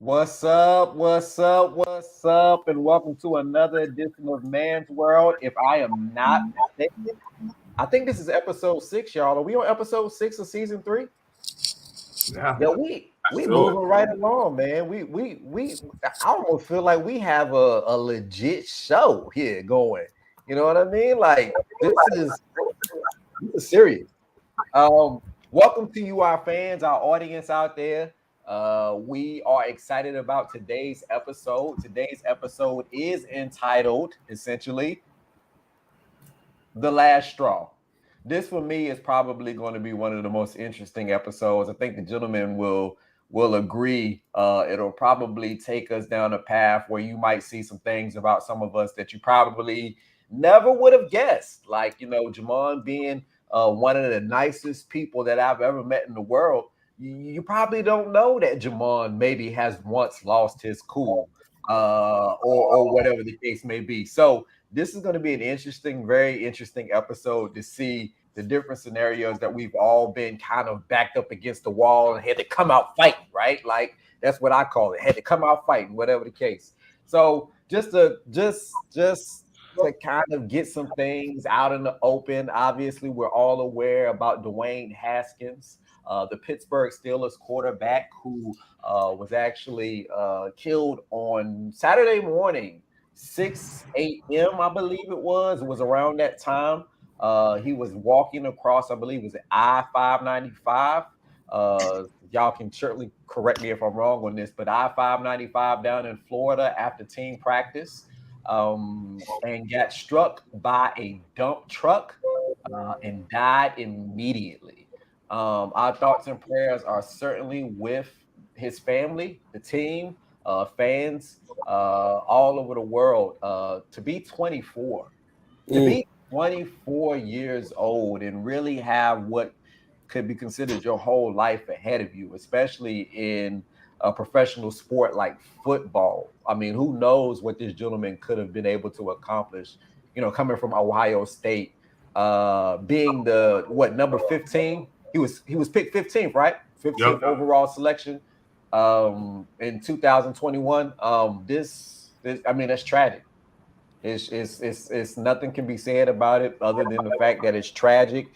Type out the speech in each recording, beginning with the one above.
What's up? What's up? What's up? And welcome to another edition of Man's World. If I am not mistaken, I think this is episode 6, y'all. Are we on episode 6 of season 3? Yeah, Yeah, we sure. moving right along, man. We I almost feel like we have a legit show here going. You know what I mean? Like this is serious. Welcome to you, our fans, our audience out there. We are excited about today's episode. Today's episode is entitled, essentially, The Last Straw. This, for me, is probably going to be one of the most interesting episodes. I think the gentleman will agree. It'll probably take us down a path where you might see some things about some of us that you probably never would have guessed. Like, Jamon being one of the nicest people that I've ever met in the world. You probably don't know that Jamon maybe has once lost his cool, or whatever the case may be. So this is going to be an interesting, very interesting episode to see the different scenarios that we've all been kind of backed up against the wall and had to come out fighting, right? Like that's what I call it. Had to come out fighting, whatever the case. So just to kind of get some things out in the open. Obviously, we're all aware about Dwayne Haskins, the Pittsburgh Steelers quarterback who was actually killed on Saturday morning, 6 a.m., I believe it was. It was around that time. He was walking across, I believe it was I-595. Y'all can certainly correct me if I'm wrong on this, but I-595 down in Florida after team practice, and got struck by a dump truck and died immediately. Our thoughts and prayers are certainly with his family, the team, fans all over the world. To be 24, to be 24 years old and really have what could be considered your whole life ahead of you, especially in a professional sport like football. I mean, who knows what this gentleman could have been able to accomplish, coming from Ohio State, being the number 15? He was picked 15th, right? Yep. 15th overall selection in 2021. This I mean, that's tragic. It's nothing can be said about it other than the fact that it's tragic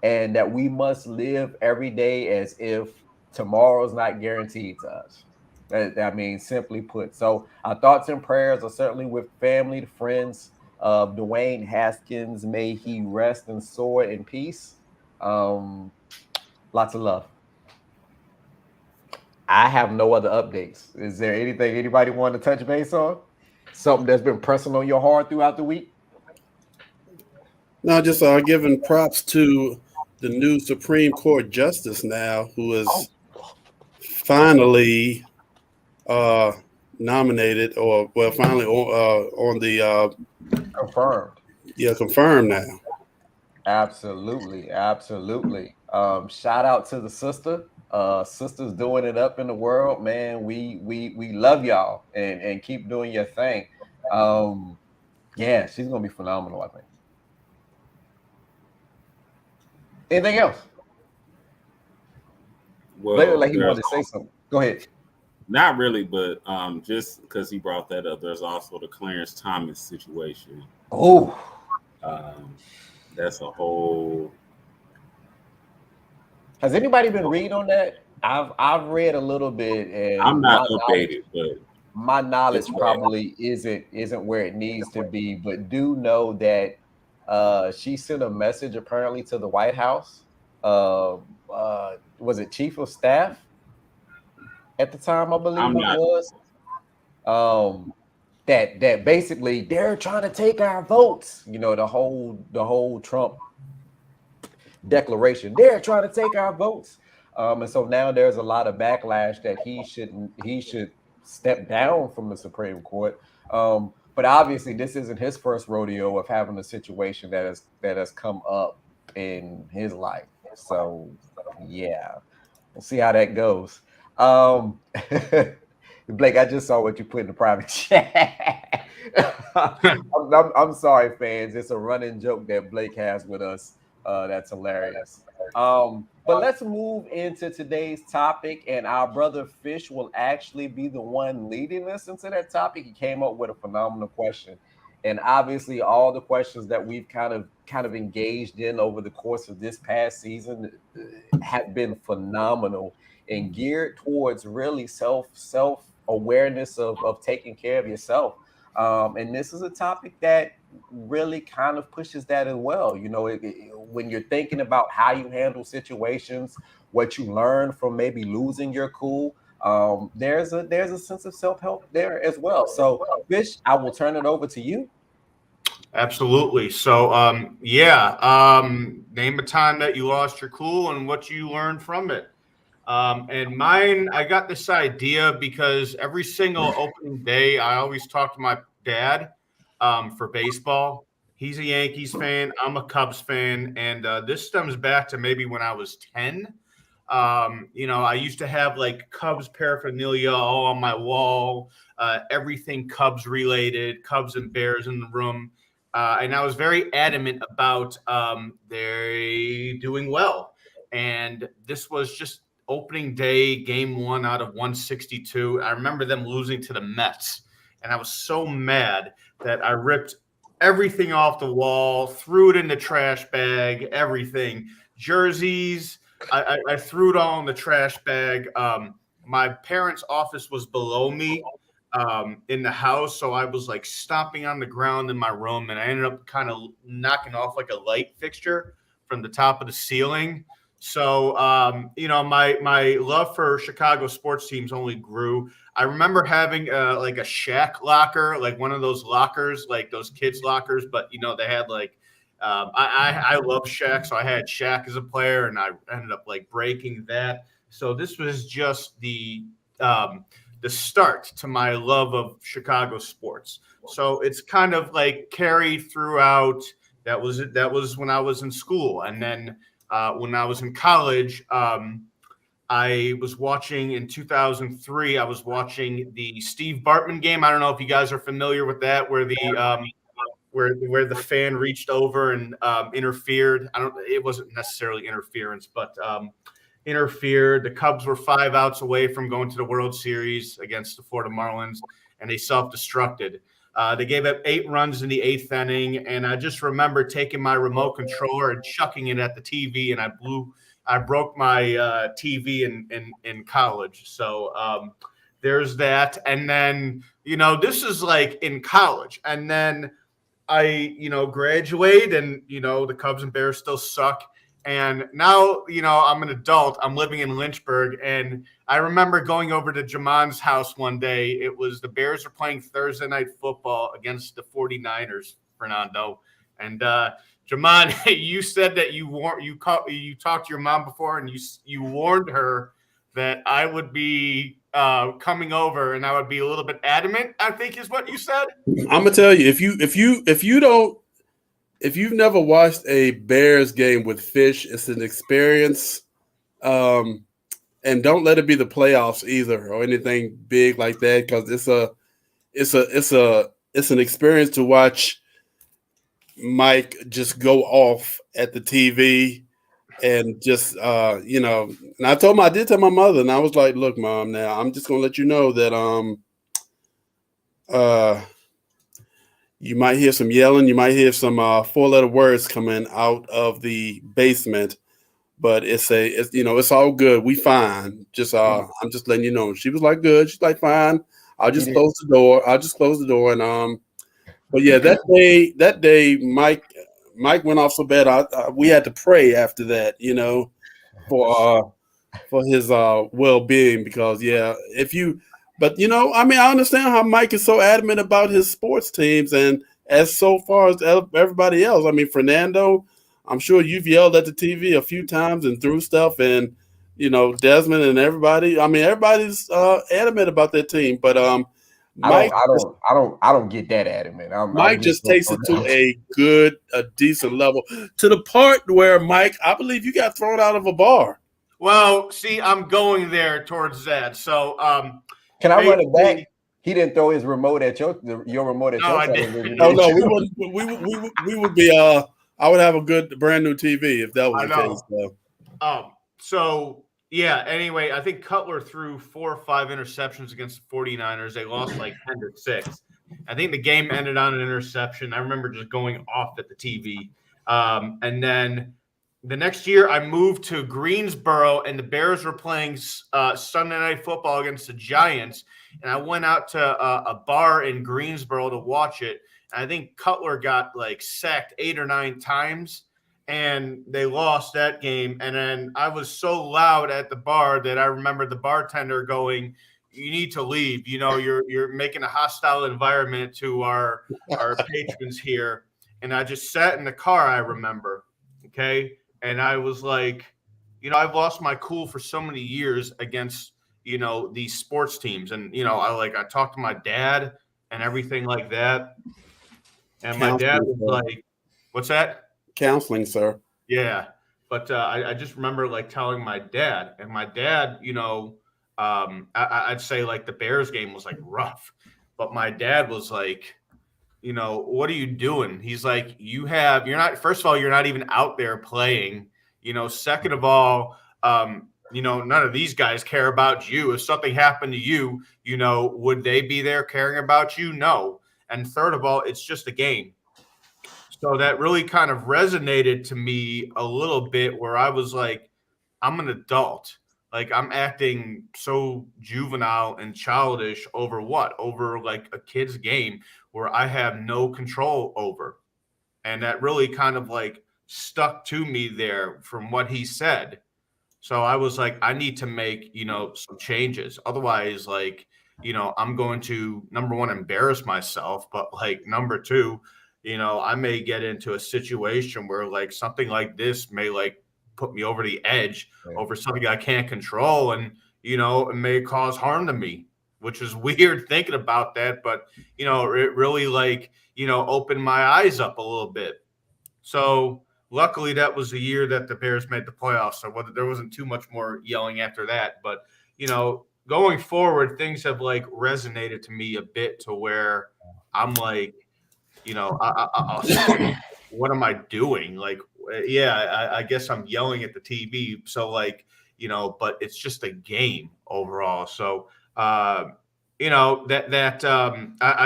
and that we must live every day as if tomorrow's not guaranteed to us. I mean, simply put. So our thoughts and prayers are certainly with family, the friends of Dwayne Haskins. May he rest and soar in peace. Lots of love. I have no other updates. Is there anything anybody want to touch base on? Something that's been pressing on your heart throughout the week? No, just giving props to the new Supreme Court justice now, who is finally nominated, or finally on the Confirmed. confirmed now. Absolutely, absolutely. Shout out to the sister. Sisters doing it up in the world, man. We love y'all and keep doing your thing. Yeah, she's gonna be phenomenal, I think. Anything else? Well, Like he wanted to say something. Go ahead. not really, but just because he brought that up, there's also the Clarence Thomas situation. Oh, Um, that's a whole. has anybody been reading on that? I've read a little bit, and I'm not updated, but my knowledge it's bad. probably isn't where it needs to be, but do know that she sent a message apparently to the White House. Was it chief of staff at the time? I believe I'm it not. was. That basically they're trying to take our votes. The whole Trump declaration. They're trying to take our votes. And so now there's a lot of backlash that he should step down from the Supreme Court. But obviously, this isn't his first rodeo of having a situation that has come up in his life. So yeah, we'll see how that goes. Um, Blake, I just saw what you put in the private chat. I'm sorry, fans. It's a running joke that Blake has with us. That's hilarious. But let's move into today's topic, and our brother Fish will actually be the one leading us into that topic. He came up with a phenomenal question, and obviously, all the questions that we've kind of engaged in over the course of this past season have been phenomenal and geared towards really self awareness of taking care of yourself. And this is a topic that really kind of pushes that as well. You know, when you're thinking about how you handle situations, what you learn from maybe losing your cool, there's a sense of self-help there as well. So, Fish, I will turn it over to you. Absolutely. So, name a time that you lost your cool and what you learned from it. And mine, I got this idea because every single opening day, I always talk to my dad for baseball. He's a Yankees fan. I'm a Cubs fan. And this stems back to maybe when I was 10. I used to have like Cubs paraphernalia all on my wall, everything Cubs related, Cubs and Bears in the room. And I was very adamant about they doing well. And this was just opening day, game 1 out of 162. I remember them losing to the Mets. And I was so mad that I ripped everything off the wall, threw it in the trash bag, everything. Jerseys, I threw it all in the trash bag. My parents' office was below me in the house, so I was like stomping on the ground in my room, and I ended up kind of knocking off like a light fixture from the top of the ceiling. So, my love for Chicago sports teams only grew. I remember having like a Shaq locker, like one of those lockers, like those kids' lockers, but they had like I love Shaq, so I had Shaq as a player, and I ended up like breaking that. So this was just the start to my love of Chicago sports. So it's kind of like carried throughout. That was when I was in school, and then when I was in college, I was watching in 2003. I was watching the Steve Bartman game. I don't know if you guys are familiar with that, where the where the fan reached over and interfered. It wasn't necessarily interference, but interfered. The Cubs were 5 outs away from going to the World Series against the Florida Marlins, and they self-destructed. They gave up 8 runs in the 8th inning, and I just remember taking my remote controller and chucking it at the TV, and I broke my TV in college. So there's that. And then, this is like in college. And then I, graduate, and, the Cubs and Bears still suck. And now, I'm an adult. I'm living in Lynchburg, and I remember going over to Jamon's house one day. It was the Bears were playing Thursday night football against the 49ers, Fernando. And Jamon, you said that you talked to your mom before, and you warned her that I would be coming over, and I would be a little bit adamant, I think is what you said. I'm gonna tell you, if you've never watched a Bears game with Fish, it's an experience. And don't let it be the playoffs either or anything big like that, because it's an experience to watch Mike just go off at the TV and just And I did tell my mother, and I was like, "Look, Mom, now I'm just gonna let you know that you might hear some yelling, you might hear some 4-letter words coming out of the basement, but it's all good. We fine. Just I'm just letting you know." She was like, "Good." She's like, "Fine. I'll just close the door." And but yeah, that day, Mike went off so bad. We had to pray after that, for his well-being, because But I understand how Mike is so adamant about his sports teams, and as so far as everybody else. I mean, Fernando, I'm sure you've yelled at the TV a few times and threw stuff, and Desmond and everybody. I mean, everybody's adamant about their team, but Mike, I don't get that adamant. Mike just takes it to a decent level, to the part where Mike, I believe you got thrown out of a bar. Well, see, I'm going there towards that. So, can I run it back? He didn't throw his remote at your remote at your. I didn't. Oh no, we would be. I would have a good brand new TV if that was the case. So. So, yeah, anyway, I think Cutler threw 4 or 5 interceptions against the 49ers. They lost like 10-6. I think the game ended on an interception. I remember just going off at the TV. And then the next year, I moved to Greensboro, and the Bears were playing Sunday Night Football against the Giants. And I went out to a bar in Greensboro to watch it. And I think Cutler got like sacked 8 or 9 times, and they lost that game. And then I was so loud at the bar that I remember the bartender going, "You need to leave. You know, you're making a hostile environment to our patrons here." And I just sat in the car, I remember. Okay. And I was like, I've lost my cool for so many years against, these sports teams. And, I talked to my dad and everything like that. And my dad was like, "What's that?" Counseling, sir. Yeah. But I just remember like telling my dad, and my dad, I'd say like the Bears game was like rough, but my dad was like, "What are you doing?" He's like, first of all, you're not even out there playing, second of all, none of these guys care about you. If something happened to you, would they be there caring about you? No. And third of all, it's just a game. So that really kind of resonated to me a little bit, where I was like, I'm an adult. Like, I'm acting so juvenile and childish over like a kid's game where I have no control over. And that really kind of like stuck to me there from what he said. So I was like, I need to make, some changes. Otherwise, like, I'm going to, number one, embarrass myself. But like, number two, I may get into a situation where like something like this may like put me over the edge over something I can't control. And, it may cause harm to me, which is weird thinking about that. But, it really like, opened my eyes up a little bit. So luckily that was the year that the Bears made the playoffs. So there wasn't too much more yelling after that. But, going forward, things have like resonated to me a bit to where I'm like, what am I doing? Like, yeah, I guess I'm yelling at the TV. So like, but it's just a game overall. So, I'd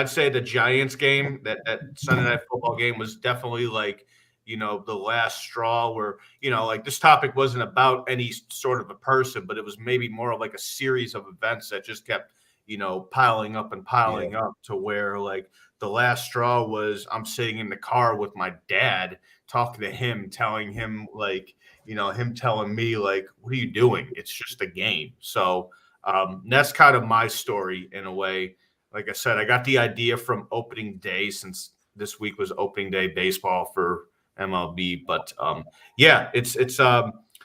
say the Giants game, that Sunday Night Football game was definitely like, the last straw where, like this topic wasn't about any sort of a person, but it was maybe more of like a series of events that just kept, piling up and piling up to where like the last straw was I'm sitting in the car with my dad, talking to him, telling him like, him telling me like, "What are you doing? It's just a game." So that's kind of my story in a way. Like I said, I got the idea from opening day, since this week was opening day baseball for MLB. But it's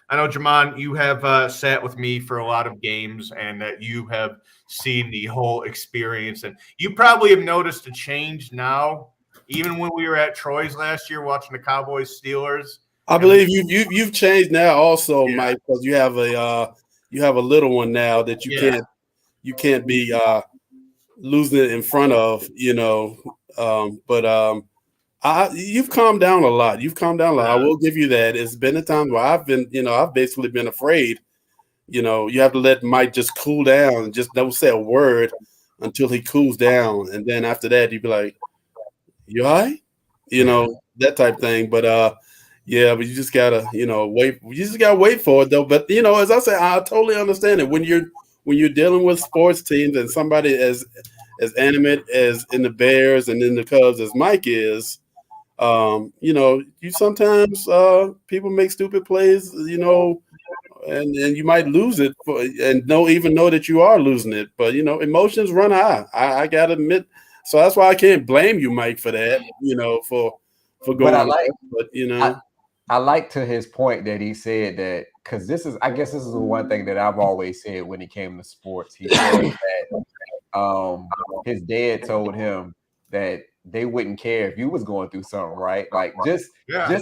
I know, Jamon, you have sat with me for a lot of games, and that you have seen the whole experience, and you probably have noticed a change now, even when we were at Troy's last year watching the Cowboys Steelers. I believe you've changed now also, Mike, because you have a little one now that you can't be losing it in front of, you've calmed down a lot. I will give you that. It's been a time where I've basically been afraid. You have to let Mike just cool down and just don't say a word until he cools down. And then after that, you'd be like, "You all right?" That type thing. But but you just gotta, wait. You just gotta wait for it though. But as I say, I totally understand it. When you're dealing with sports teams and somebody as animate as in the Bears and in the Cubs as Mike is, you sometimes people make stupid plays, and you might lose it and even know that you are losing it. But emotions run high. I gotta admit, so that's why I can't blame you, Mike, for that. For going. I like to his point that he said that, because I guess this is the one thing that I've always said when it came to sports. He said that his dad told him that they wouldn't care if you was going through something, right? Like just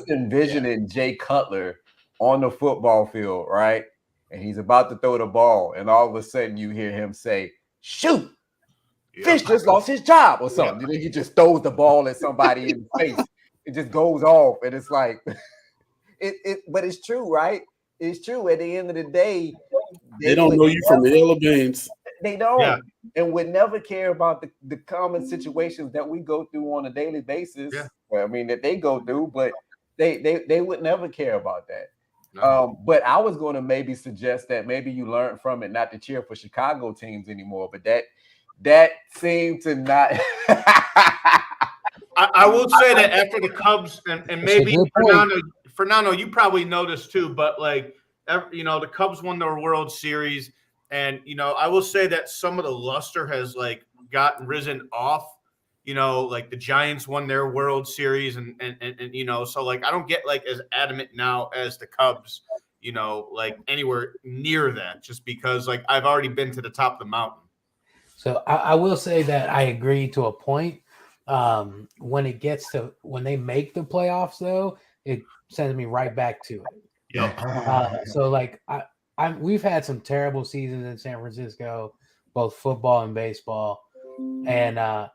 envisioning Jay Cutler on the football field, right? And he's about to throw the ball, and all of a sudden you hear him say, "Shoot, Fish just lost his job," or something. He just throws the ball at somebody in the face. It just goes off, and it's like, but it's true, right? it's true. At the end of the day, They don't know you from the hill of beans. They don't, Yeah. and would never care about the common situations that we go through on a daily basis. Yeah. Well, I mean that they go through, but they would never care about that. No. But I was going to maybe suggest that maybe you learned from it not to cheer for Chicago teams anymore. But that seemed to not. I will say that after the Cubs and maybe Fernando, you probably noticed too, but like the Cubs won their World Series, and I will say that some of the luster has like gotten risen off. Like the Giants won their World Series, and so like I don't get like as adamant now as the Cubs, like anywhere near that, just because like I've already been to the top of the mountain. So I will say that I agree to a point. When they make the playoffs, though, it sends me right back to it. Yeah. So like we've had some terrible seasons in San Francisco, both football and baseball, and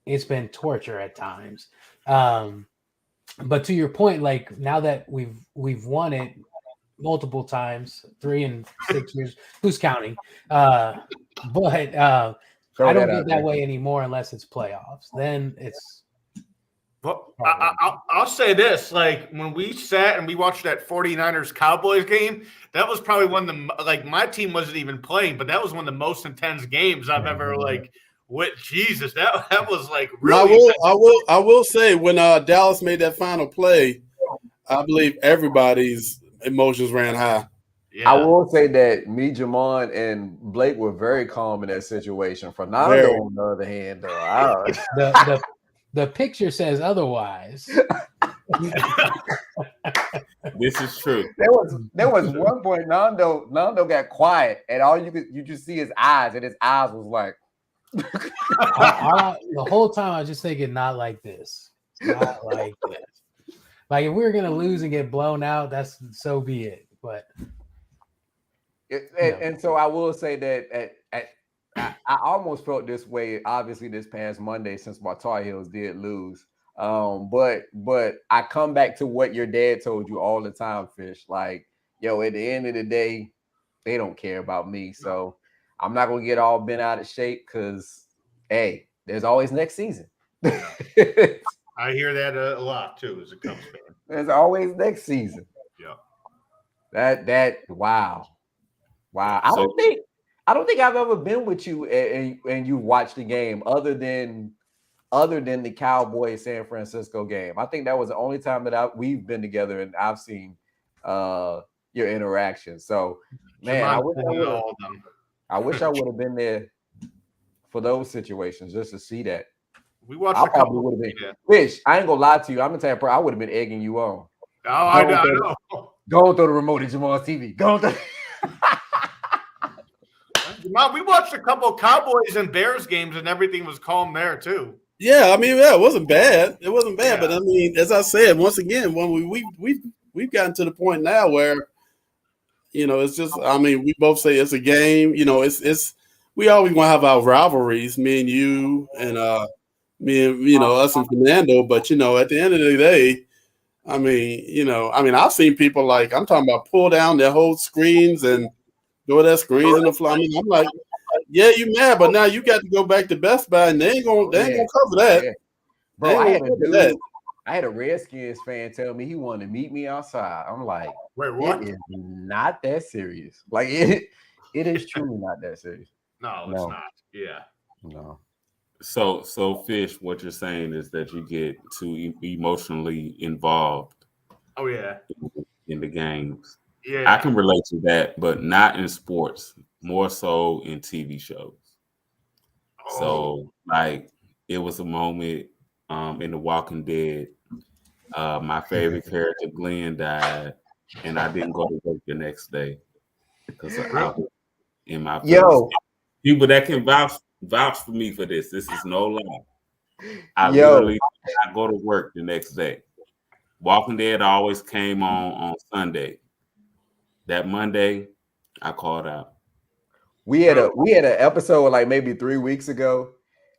it's been torture at times. But to your point, like now that we've won it multiple times, 3 and 6 years, who's counting? But I don't get that way anymore unless it's playoffs. Then it's. Well, I'll say this: like when we sat and we watched that 49ers Cowboys game, that was probably one of the like my team wasn't even playing, but that was one of the most intense games I've ever like. With Jesus, that was like really. I will say when Dallas made that final play, I believe everybody's emotions ran high. Yeah. I will say that me, Jamon, and Blake were very calm in that situation. Fernando, on the other hand, though, the picture says otherwise. This is true. There was one point Nando got quiet, and all you just see his eyes, and his eyes was like. The whole time I was just thinking, not like this. Not like this. Like if we were gonna lose and get blown out, that's so be it. But and so I will say that I almost felt this way, obviously, this past Monday since my Tar Heels did lose. But I come back to what your dad told you all the time, Fish. Like, yo, at the end of the day, they don't care about me. So I'm not gonna get all bent out of shape because, hey, there's always next season. I hear that a lot too as a Cubs fan. There's always next season. Yeah. Wow. I don't think I've ever been with you and you watched the game other than the Cowboys San Francisco game. I think that was the only time that we've been together and I've seen your interaction. So, man, I wish I would have been there for those situations just to see that. We watched I probably would have been. Yeah. Fish, I ain't gonna lie to you. I'm gonna tell you, I would have been egging you on. Oh, I know. Go throw the remote at Jamal's TV. Go throw. We watched a couple of Cowboys and Bears games, and everything was calm there too. Yeah, I mean, it wasn't bad. It wasn't bad, but I mean, as I said, once again, when we've gotten to the point now where. It's just. I mean, we both say it's a game. It's. We always want to have our rivalries, me and you, and me and us and Fernando. But at the end of the day, I mean, I've seen people like I'm talking about pull down their whole screens and do their screens in the floor. I mean, I'm like, yeah, you mad, but now you got to go back to Best Buy, and they ain't gonna cover that. Yeah. Bro, I had a Redskins fan tell me he wanted to meet me outside. I'm like, wait, what? It is not that serious. Like it is truly not that serious. No, it's not. Yeah. No. So Fish, what you're saying is that you get too emotionally involved. Oh yeah. In the games. Yeah. I can relate to that, but not in sports. More so in TV shows. Oh. So like it was a moment in The Walking Dead. My favorite character, Glenn, died, and I didn't go to work the next day because I was in my place. People that can vouch for me for this. This is no lie. I literally I go to work the next day. Walking Dead always came on Sunday. That Monday, I called out. We had an episode like maybe 3 weeks ago,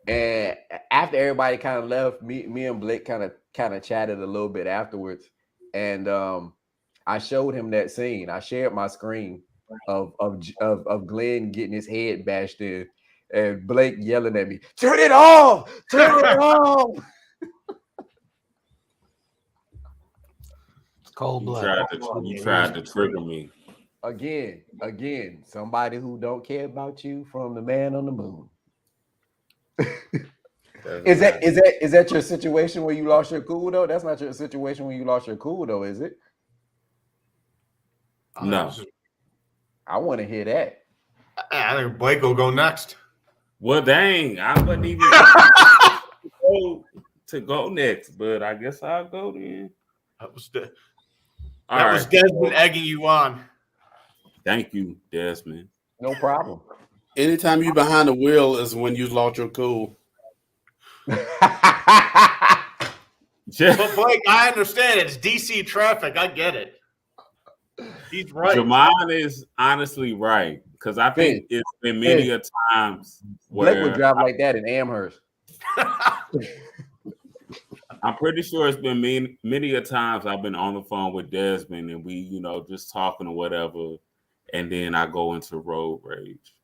and after everybody kind of left, me and Blake kind of chatted a little bit afterwards, and I showed him that scene. I shared my screen of Glenn getting his head bashed in, and Blake yelling at me, "Turn it off! Turn it off!" Cold You blood. tried to trigger me. Again, somebody who don't care about you from the man on the moon. Is that your situation where you lost your cool though? That's not your situation when you lost your cool though, is it? No. I want to hear that. I think Blake will go next. Well, dang, I wasn't even to go next, but I guess I'll go then. That was Desmond egging you on. Thank you, Desmond. No problem. Anytime you behind the wheel is when you lost your cool. But Blake, I understand it's DC traffic. I get it. He's right. Jamon is honestly right, because I think it's been many a times where Blake would drive like that in Amherst. I'm pretty sure it's been many a times I've been on the phone with Desmond and we, just talking or whatever, and then I go into road rage.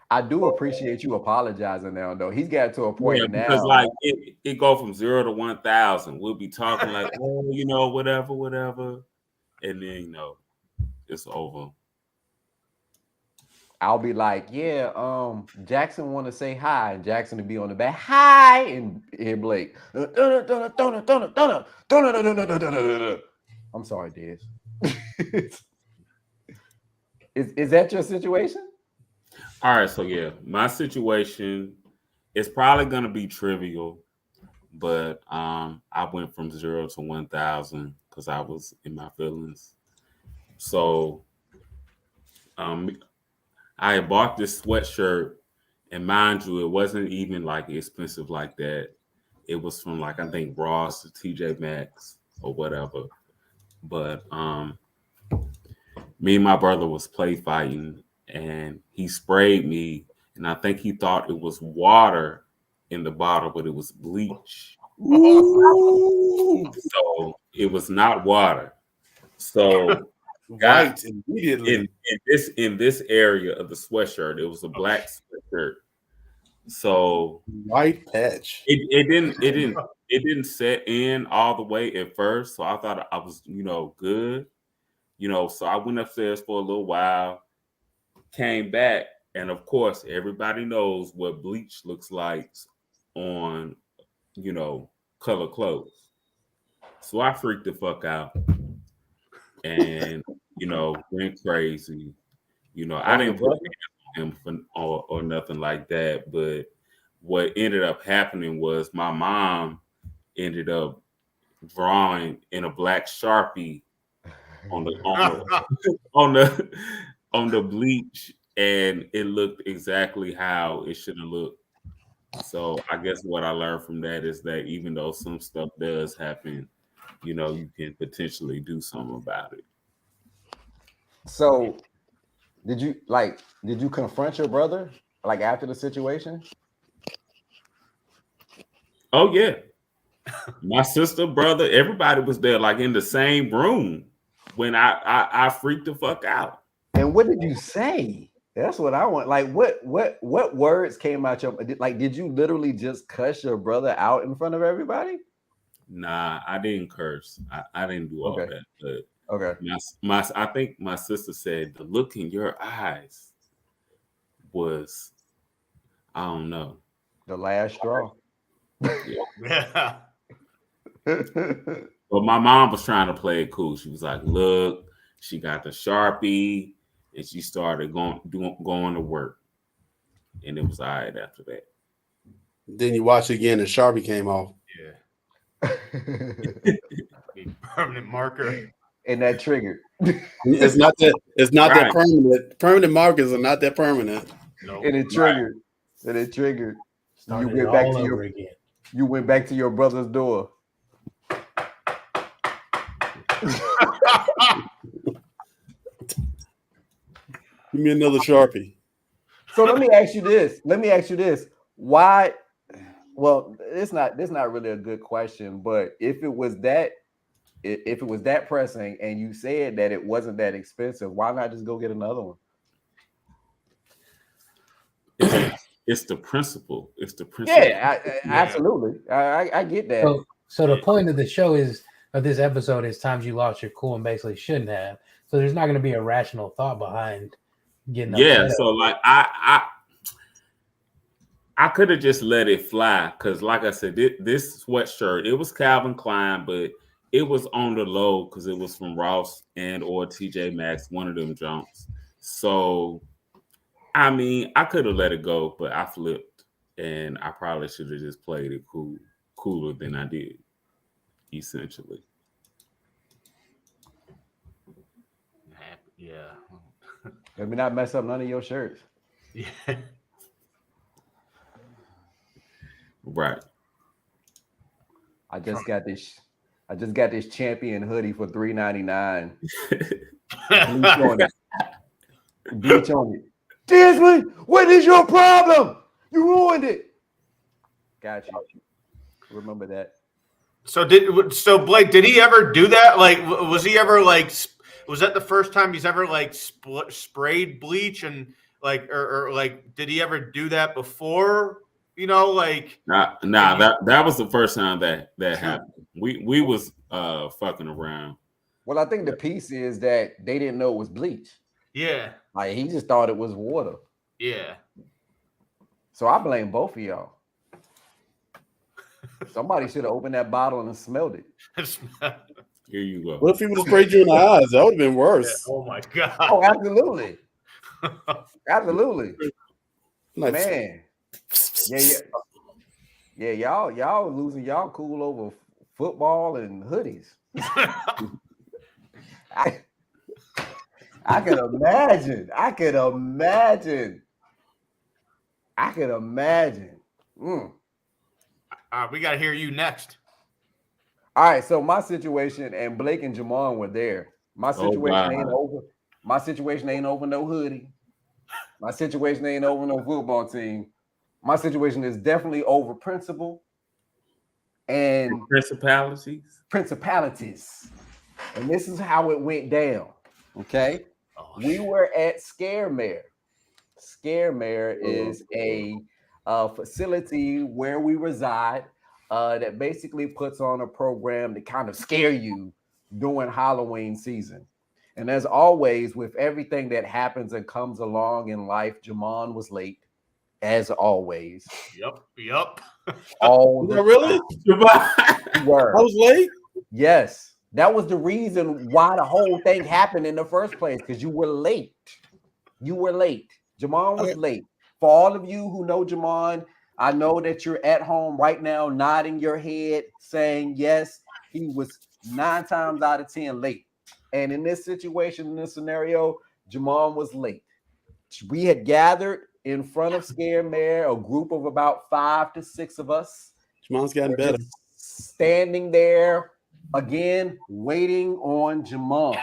I do appreciate you apologizing now, though. He's got to a point now. Because like it go from 0 to 1,000. We'll be talking like, whatever. And then, it's over. I'll be like, yeah, Jackson want to say hi, and Jackson to be on the back, hi, and here Blake. I'm sorry, Des. Is that your situation? All right, so yeah, my situation is probably gonna be trivial, but I went from 0 to 1,000 because I was in my feelings. So I had bought this sweatshirt, and mind you, it wasn't even like expensive like that. It was from like I think Ross or TJ Maxx or whatever. But me and my brother was play fighting, and he sprayed me, and I think he thought it was water in the bottle, but it was bleach. Ooh. So it was not water. So Right, immediately. In this area of the sweatshirt, it was a black sweatshirt. So White patch. it didn't set in all the way at first. So I thought I was, good. So I went upstairs for a little while, came back, and of course, everybody knows what bleach looks like on, color clothes. So I freaked the fuck out and, went crazy. I didn't put him or nothing like that. But what ended up happening was my mom ended up drawing in a black Sharpie on the bleach, and it looked exactly how it should have looked. So I guess what I learned from that is that even though some stuff does happen, you can potentially do something about it. So did you confront your brother like after the situation? Oh yeah. My sister, brother, everybody was there, like in the same room when I freaked the fuck out. And what did you say? That's what I want. Like, what words came out your like? Did you literally just cuss your brother out in front of everybody? Nah, I didn't curse. I didn't do all that. But okay, I think my sister said the look in your eyes was, I don't know, the last straw. Yeah. But my mom was trying to play it cool. She was like, look, she got the Sharpie, and she started going to work. And it was all right after that. Then you watch it again and Sharpie came off. Yeah. Permanent marker. And that triggered. It's not Right. that permanent. Permanent markers are not that permanent. No. And it triggered. And it triggered. You went back to your again. You went back to your brother's door. Give me another Sharpie. So let me ask you this. Why? Well, it's not really a good question, but if it was that if it was that pressing and you said that it wasn't that expensive, why not just go get another one? It's the principle. It's the principle. Yeah, absolutely. I get that. So the point of the show is of this episode is times you lost your cool and basically shouldn't have. So there's not going to be a rational thought behind getting Yeah, upset. so like I could have just let it fly because, like I said, this sweatshirt, it was Calvin Klein, but it was on the low because it was from Ross and or TJ Maxx, one of them jumps. So, I mean, I could have let it go, but I flipped, and I probably should have just played it cooler than I did, essentially. Yeah. Let me not mess up none of your shirts. Yeah. Right. I just got this champion hoodie for $3.99. Bleach on it. Bleach on it. Desmond, what is your problem? You ruined it. Got you. Remember that. So Blake, did he ever do that? Like, was he ever like? Was that the first time he's ever like sprayed bleach and like, or like, did he ever do that before? You know, like. Nah. That was the first time that happened. We was fucking around. Well, I think the piece is that they didn't know it was bleach. Yeah. Like he just thought it was water. Yeah. So I blame both of y'all. Somebody should have opened that bottle and smelled it. Here you go. What if he would have sprayed you in the eyes? That would have been worse. Oh my god. Oh, absolutely. Absolutely. Like, Man. Yeah, y'all losing y'all cool over football and hoodies. I could imagine. We got to hear you next. All right, so my situation, and Blake and Jamon were there. My situation ain't over. My situation ain't over no hoodie. My situation ain't over no football team. My situation is definitely over principle and principalities. And this is how it went down. Okay. We were at Scaremare. Scaremare is a facility where we reside that basically puts on a program to kind of scare you during Halloween season. And as always, with everything that happens and comes along in life, Jamon was late, as always. Yep. Oh, really? I was late? Yes. That was the reason why the whole thing happened in the first place, because you were late. Jamon was late. For all of you who know Jamon, I know that you're at home right now nodding your head saying, yes, he was 9 times out of 10 late. And in this situation, in this scenario, Jamon was late. We had gathered in front of Scaremare, a group of about 5 to 6 of us. Jamon's gotten better. Standing there again, waiting on Jamon.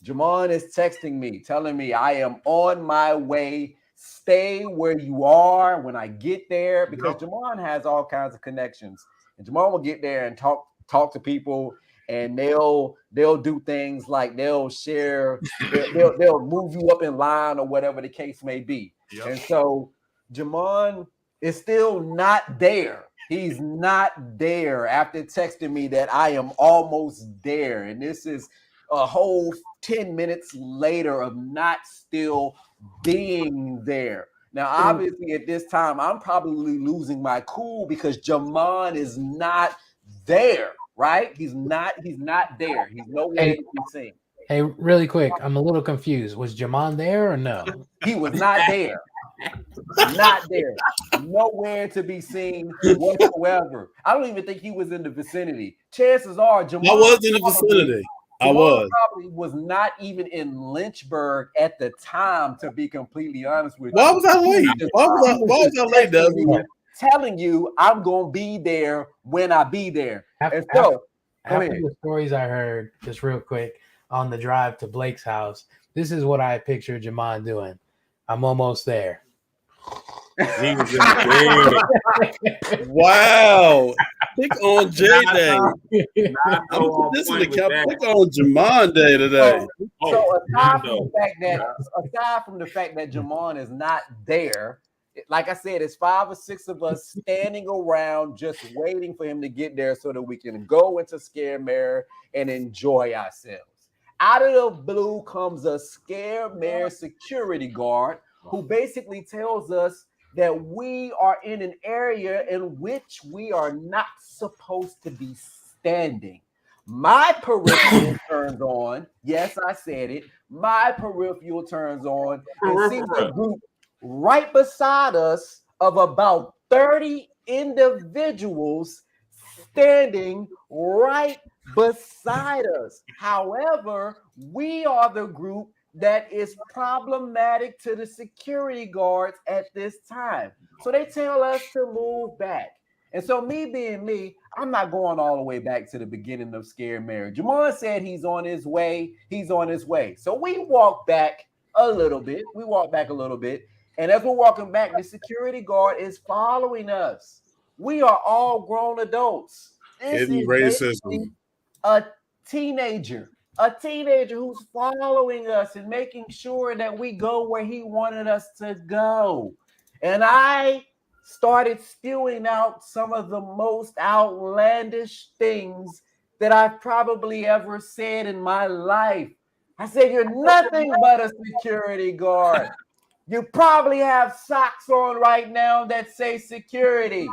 Jamon is texting me, telling me I am on my way. Stay where you are when I get there, because Jamon has all kinds of connections. And Jamon will get there and talk to people, and they'll do things like they'll share, they'll move you up in line or whatever the case may be. Yep. And so Jamon is still not there. He's not there after texting me that I am almost there. And this is a whole 10 minutes later of not still being there. Now, obviously, at this time, I'm probably losing my cool because Jamon is not there, right? He's not there. He's nowhere to be seen. Hey, really quick, I'm a little confused. Was Jamon there or no? He was not there. Not there. Nowhere to be seen whatsoever. I don't even think he was in the vicinity. Chances are Jamon was in the vicinity. Jamon probably was not even in Lynchburg at the time, to be completely honest with you. Why was I late? Why was I late, Desmond? Telling you I'm gonna be there when I be there. After the stories I heard, just real quick, on the drive to Blake's house, this is what I picture Jamon doing. I'm almost there. He was in the Wow. Pick on J Day. bed. I'm on this is point the with cap. that. Pick on Jamon Day today. So aside from Rondo. the fact that Jamon is not there, like I said, it's 5 or 6 of us standing around just waiting for him to get there so that we can go into Scare Mare and enjoy ourselves. Out of the blue comes a Scare Mare security guard who basically tells us that we are in an area in which we are not supposed to be standing. My peripheral turns on. Yes, I said it. My peripheral turns on and sees a group right beside us of about 30 individuals standing right beside us. However, we are the group that is problematic to the security guards at this time. So they tell us to move back. And so, me being me, I'm not going all the way back to the beginning of Scare Mare. Jamon said he's on his way. He's on his way. So we walk back a little bit. And as we're walking back, the security guard is following us. We are all grown adults. This Hidden is racism. basically a teenager who's following us and making sure that we go where he wanted us to go. And I started spewing out some of the most outlandish things that I've probably ever said in my life. I said, "You're nothing but a security guard. You probably have socks on right now that say security.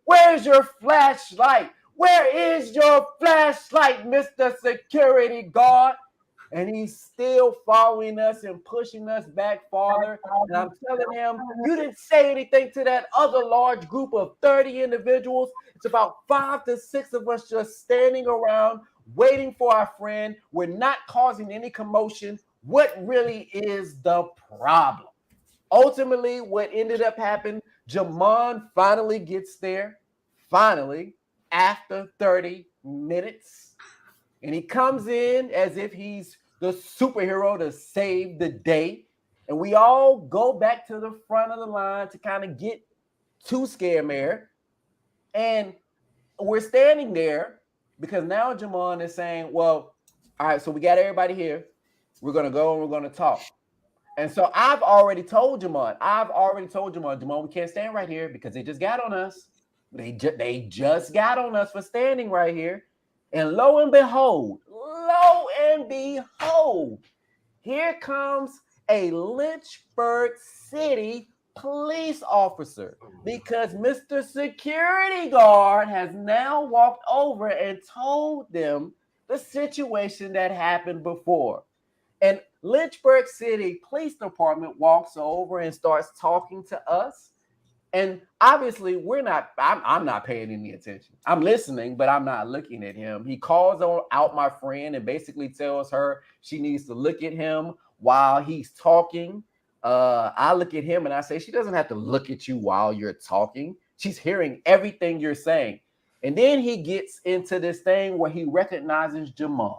Where's your flashlight? Where is your flashlight, Mr. Security Guard?" And he's still following us and pushing us back farther. And I'm telling him, you didn't say anything to that other large group of 30 individuals. It's about 5 to 6 of us just standing around waiting for our friend. We're not causing any commotion. What really is the problem? Ultimately, what ended up happening, Jamon finally gets there, after 30 minutes. And he comes in as if he's the superhero to save the day. And we all go back to the front of the line to kind of get to Scare Mare. And we're standing there because now Jamon is saying, well, all right, so we got everybody here. We're going to go and we're going to talk. And so I've already told Jamon, Jamon, we can't stand right here because they just got on us. They just got on us for standing right here. And lo and behold, here comes a Lynchburg City police officer because Mr. Security Guard has now walked over and told them the situation that happened before. And Lynchburg City Police Department walks over and starts talking to us. And obviously, I'm not paying any attention. I'm listening, but I'm not looking at him. He calls out my friend and basically tells her she needs to look at him while he's talking. I look at him and I say, she doesn't have to look at you while you're talking. She's hearing everything you're saying. And then he gets into this thing where he recognizes Jamon.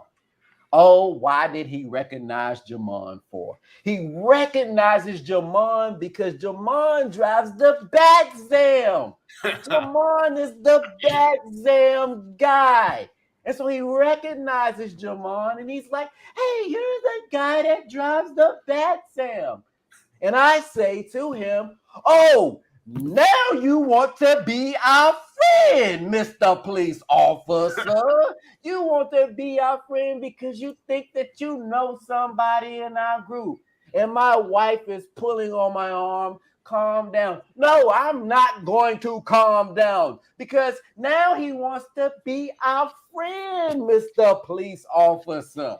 Oh, why did he recognize Jamon for? He recognizes Jamon because Jamon drives the Bat-Zam. Jamon is the Bat-Zam guy. And so he recognizes Jamon and he's like, hey, you're the guy that drives the Bat-Zam. And I say to him, oh, now you want to be our friend, Mr. Police Officer. You want to be our friend because you think that you know somebody in our group. And my wife is pulling on my arm. Calm down. No, I'm not going to calm down because now he wants to be our friend, Mr. Police Officer.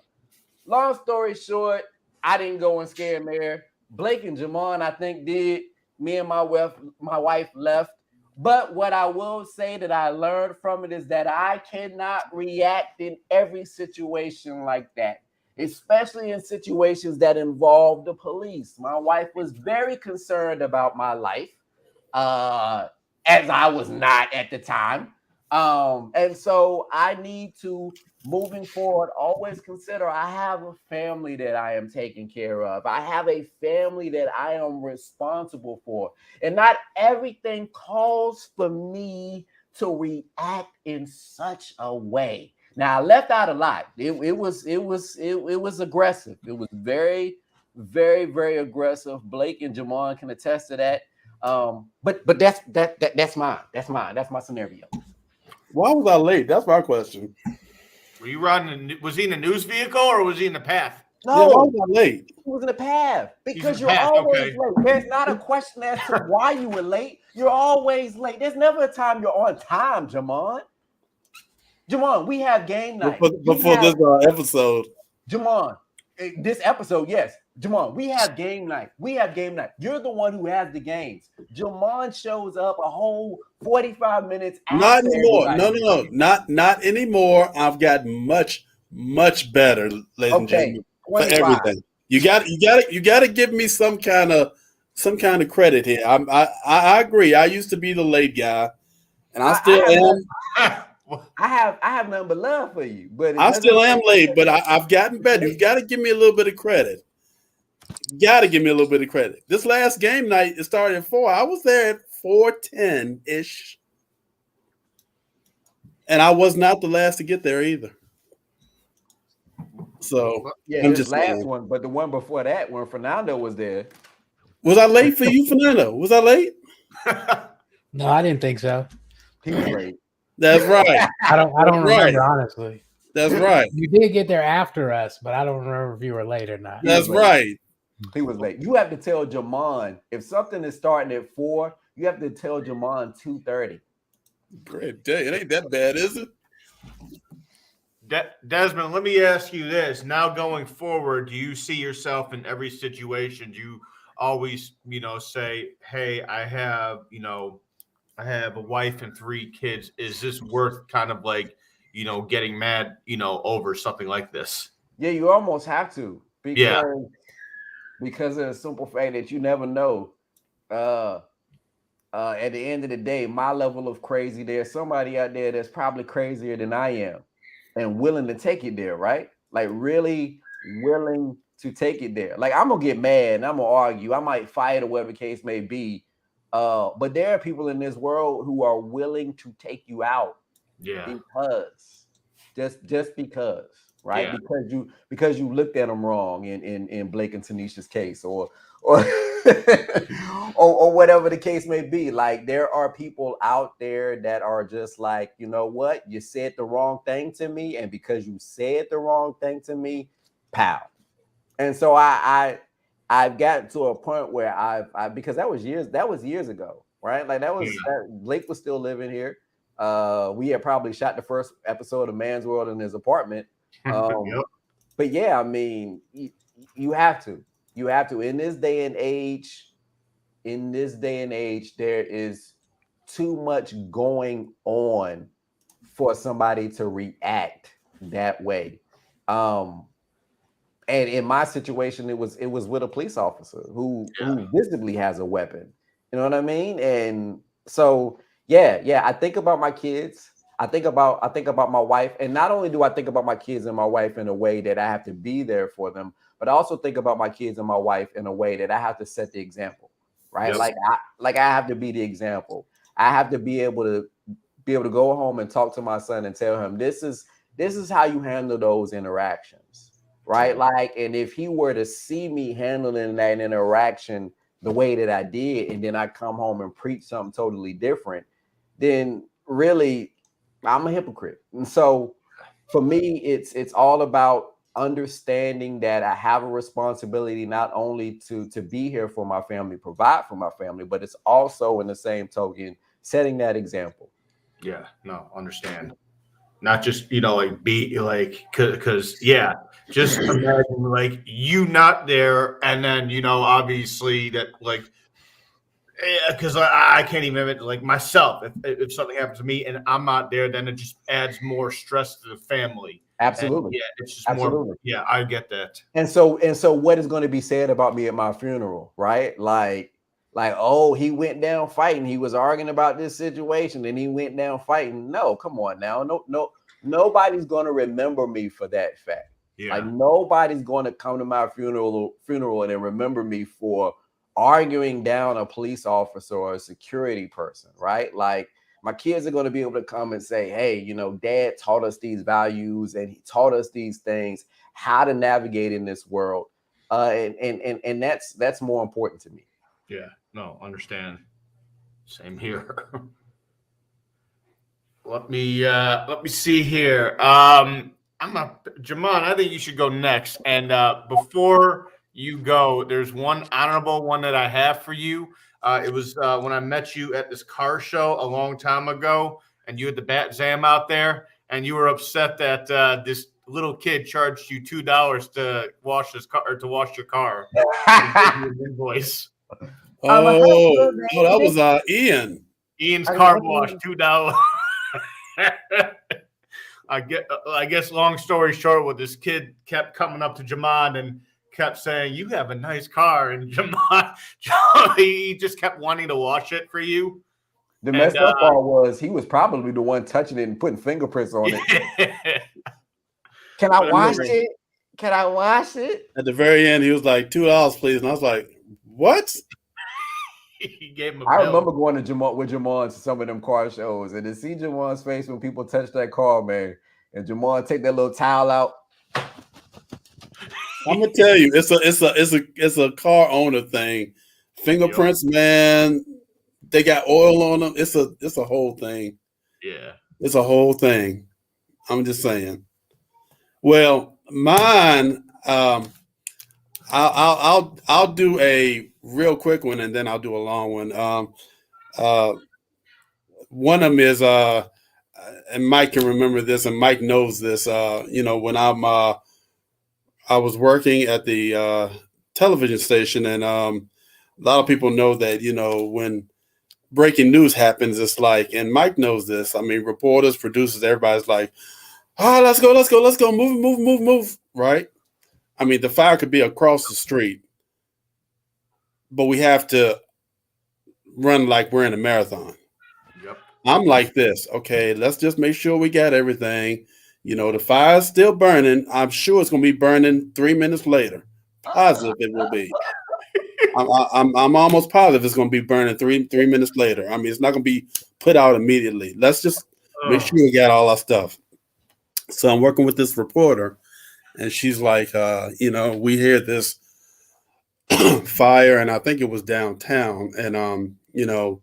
Long story short, I didn't go and Scare Mare. Blake and Jamon, I think, did. Me and my wife left. But what I will say that I learned from it is that I cannot react in every situation like that, especially in situations that involve the police. My wife was very concerned about my life, as I was not at the time. And so I need to, moving forward, always consider I have a family that I am taking care of. I have a family that I am responsible for. And not everything calls for me to react in such a way. Now I left out a lot. It was aggressive. It was very, very, very aggressive. Blake and Jamon can attest to that. But that's mine. That's mine. That's my scenario. Why was I late? That's my question. Were you riding? Was he in a news vehicle or was he in the path? Yeah, why No, was I late? he was in the path because in you're the path, always okay. late. There's not a question as to why you were late. You're always late. There's never a time you're on time, Jamon. Jamon, we have game night. Before this episode. Jamon, this episode, yes. Jamon, we have game night. We have game night. You're the one who has the games. Jamon shows up a whole 45 minutes after Not anymore. everybody. No. Not anymore. I've gotten much better, ladies and gentlemen, for 25. everything. You got to give me some kind of credit here. I agree. I used to be the late guy, and I still am. I have nothing but love for you, but I still am late, but I've gotten better. You got to give me a little bit of credit. Got to give me a little bit of credit. This last game night, it started at 4. I was there at 4:10-ish. And I was not the last to get there either. So yeah, I'm this just last saying. one, but the one before that, when Fernando was there. Was I late for you, Fernando? Was I late? No, I didn't think so. He was late. That's right. I don't Right. remember, honestly. That's right. You did get there after us, but I don't remember if you were late or not. That's right. He was late. You have to tell Jamon if something is starting at 4, you have to tell Jamon 2:30. Great day. It ain't that bad, is it? Desmond, let me ask you this. Now going forward, do you see yourself in every situation? Do you always, say, hey, I have a wife and 3 kids. Is this worth kind of like, getting mad, over something like this? Yeah, you almost have to because of the simple fact that you never know. At the end of the day, my level of crazy, there's somebody out there that's probably crazier than I am and willing to take it there, right? Like really willing to take it there. Like I'm gonna get mad and I'm gonna argue. I might fight or whatever the case may be. But there are people in this world who are willing to take you out. Yeah. Because just because, right? Yeah. Because you looked at them wrong in Blake and Tanisha's case or or whatever the case may be. Like there are people out there that are just like, you know what? You said the wrong thing to me, and because you said the wrong thing to me, pow. And so I've gotten to a point where I because that was years ago, right? Like that Blake was still living here. We had probably shot the first episode of Man's World in his apartment. But yeah, I mean, you have to in this day and age, there is too much going on for somebody to react that way. And in my situation, it was with a police officer who visibly has a weapon. You know what I mean? And so yeah, I think about my kids. I think about my wife, and not only do I think about my kids and my wife in a way that I have to be there for them, but I also think about my kids and my wife in a way that I have to set the example, right? Yes. Like I have to be the example. I have to be able to go home and talk to my son and tell him this is how you handle those interactions, right? Like, and if he were to see me handling that interaction the way that I did, and then I come home and preach something totally different, then really I'm a hypocrite. And so for me, it's all about understanding that I have a responsibility not only to be here for my family, provide for my family, but it's also in the same token setting that example. Yeah, no, understand. Not just like be like because just imagine like you not there, and then obviously that like. Because I can't even imagine like myself if something happens to me and I'm not there, then it just adds more stress to the family. Absolutely. And it's just more. Yeah, I get that. And so what is going to be said about me at my funeral, right? Like like, oh, he went down fighting. He was arguing about this situation and he went down fighting. No, come on now. No, nobody's gonna remember me for that fact. Yeah. Like nobody's gonna come to my funeral and remember me for arguing down a police officer or a security person, right? Like my kids are going to be able to come and say, hey, you know, dad taught us these values and he taught us these things, how to navigate in this world. And that's more important to me. Yeah, no, understand. Same here. Let me see here. Jamon, I think you should go next. And before you go, there's one honorable one that I have for you. It was when I met you at this car show a long time ago, and you had the Bat Zam out there, and you were upset that this little kid charged you $2 to wash his car or to wash your car. Invoice. Oh, that was Ian. Ian's car wash, $2. I guess long story short, what this kid kept coming up to Jamon and kept saying, you have a nice car, and Jamon he just kept wanting to wash it for you. The messed up part was he was probably the one touching it and putting fingerprints on it. Can I wash it? Can I wash it? At the very end, he was like, $2, please. And I was like, what? He gave him a I bill. remember going to Jamon to some of them car shows, and to see Jamon's face when people touch that car, man, and Jamon take that little towel out. I'm gonna tell you, it's a car owner thing. Fingerprints, man, they got oil on them. It's a whole thing. Yeah, it's a whole thing. I'm just saying. Well, mine, I'll do a real quick one and then I'll do a long one. One of them is and Mike can remember this, and Mike knows this. You know, when I was working at the television station, and a lot of people know that, you know, when breaking news happens, it's like, and Mike knows this. I mean, reporters, producers, everybody's like, oh, let's go, move, right? I mean, the fire could be across the street, but we have to run like we're in a marathon. Yep. I'm like this. Okay, let's just make sure we got everything. You know, the fire's still burning. I'm sure it's going to be burning 3 minutes later. Positive it will be. I'm almost positive it's going to be burning three minutes later. I mean, it's not going to be put out immediately. Let's just make sure we got all our stuff. So I'm working with this reporter, and she's like, you know, we hear this fire, and I think it was downtown. And, you know,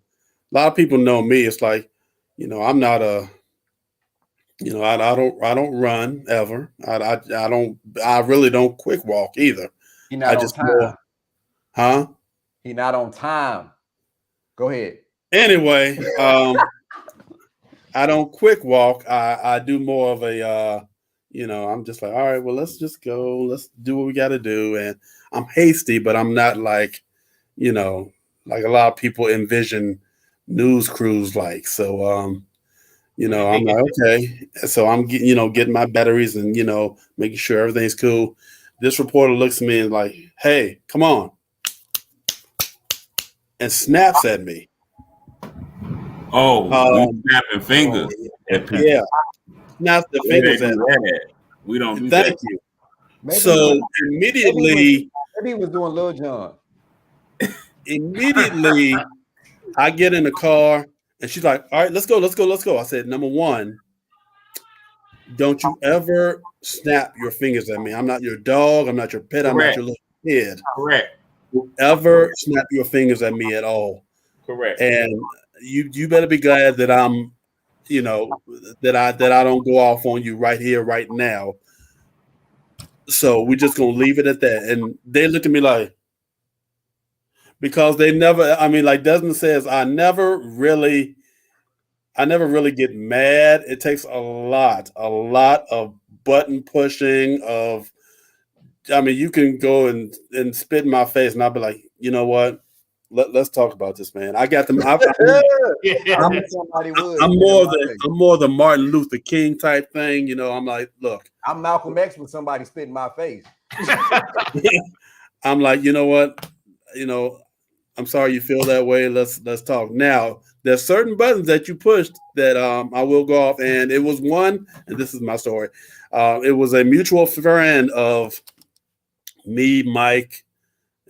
a lot of people know me. It's like, you know, I'm not a, you know, I don't run ever. I really don't quick walk either. He not on time. Huh? He not on time. Go ahead. Anyway, I don't quick walk. I do more of a, you know, I'm just like, all right, well, let's just go. Let's do what we got to do. And I'm hasty, but I'm not like, you know, like a lot of people envision news crews like. So, you know, I'm like, okay. So I'm getting, you know, getting my batteries and, you know, making sure everything's cool. This reporter looks at me and like, hey, come on. And snaps at me. Oh, we snapping fingers. Yeah. Snaps the fingers at me. We don't do Thank that. you. Maybe So immediately, maybe he was doing Lil Jon. Immediately, I get in the car and she's like, all right, let's go. I said, number one, don't you ever snap your fingers at me. I'm not your dog. I'm not your pet. I'm not your little kid. Correct. Ever snap your fingers at me at all. Correct. And you better be glad that I'm, you know, that I don't go off on you right here, right now. So we're just gonna leave it at that. And they look at me like, because they never, I mean, like Desmond says, I never really get mad. It takes a lot of button pushing of, I mean, you can go and spit in my face and I'll be like, you know what? Let's talk about this, man. I got them. I'm more the Martin Luther King type thing. You know, I'm like, look. I'm Malcolm X when somebody spit in my face. I'm like, you know what? You know, I'm sorry you feel that way. Let's talk. Now, there's certain buttons that you pushed that I will go off, and it was one, and this is my story. It was a mutual friend of me, Mike,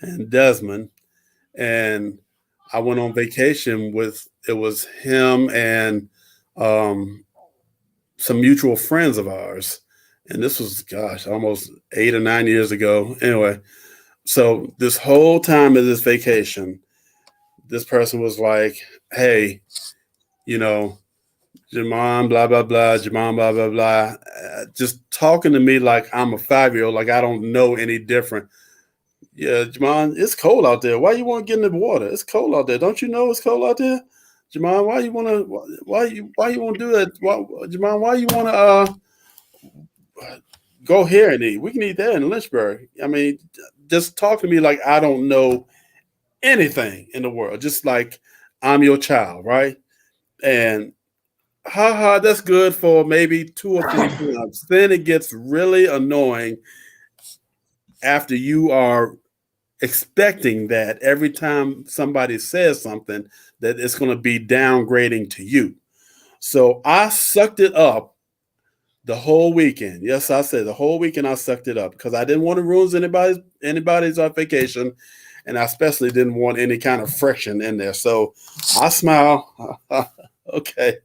and Desmond, and I went on vacation with it was him and some mutual friends of ours, and this was almost 8 or 9 years ago. Anyway, so this whole time of this vacation, this person was like, "Hey, you know, Jamon, blah blah blah, Jamon, blah blah blah," just talking to me like I'm a 5-year-old, like I don't know any different. Yeah, Jamon, it's cold out there. Why you want to get in the water? It's cold out there. Don't you know it's cold out there? Jamon, why you want to? Why you want to do that? Jamon, why you want to go here and eat? We can eat there in Lynchburg. I mean, just talk to me like I don't know anything in the world, just like I'm your child, right? And that's good for maybe 2 or 3 months. Then it gets really annoying after you are expecting that every time somebody says something that it's going to be downgrading to you. So I sucked it up the whole weekend. Yes, I said the whole weekend I sucked it up because I didn't want to ruin anybody's vacation, and I especially didn't want any kind of friction in there. So I smile, okay,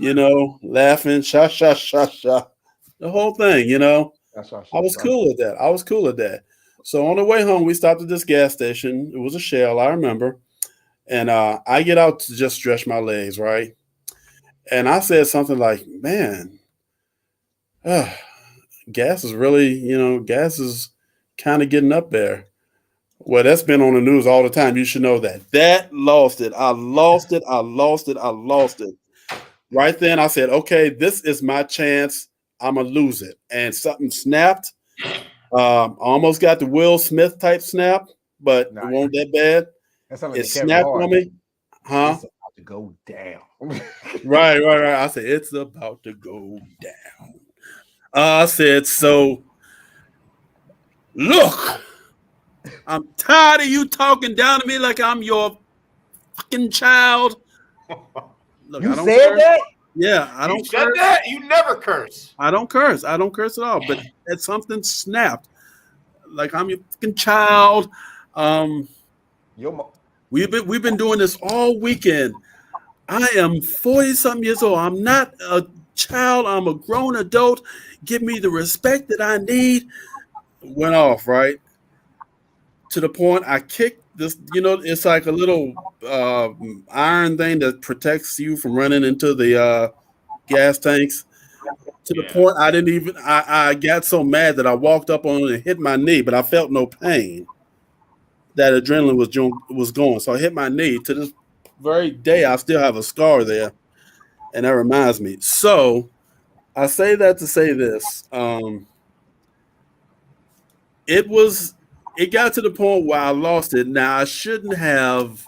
laughing, sha, the whole thing, I was cool at that. So on the way home, we stopped at this gas station. It was a Shell, I remember. And I get out to just stretch my legs, right? And I said something like, man, gas is really, gas is kind of getting up there. Well, that's been on the news all the time. You should know that. That lost it. I lost it. Right then, I said, okay, this is my chance. I'm going to lose it. And something snapped. Almost got the Will Smith type snap, but it wasn't that bad. It snapped on me. Huh? It's about to go down. Right. I said, it's about to go down. I said, so look, I'm tired of you talking down to me like I'm your fucking child. Look, you said that? Yeah, I don't curse. That? You never curse. I don't curse at all. But that something snapped. Like I'm your fucking child. We've been doing this all weekend. I am 40-something years old. I'm not a child. I'm a grown adult. Give me the respect that I need. Went off, right? To the point I kicked this, it's like a little iron thing that protects you from running into the gas tanks. To the point I got so mad that I walked up on it and hit my knee, but I felt no pain. That adrenaline was going. So I hit my knee. To this very day, I still have a scar there. And that reminds me. So I say that to say this. It got to the point where I lost it. Now I should have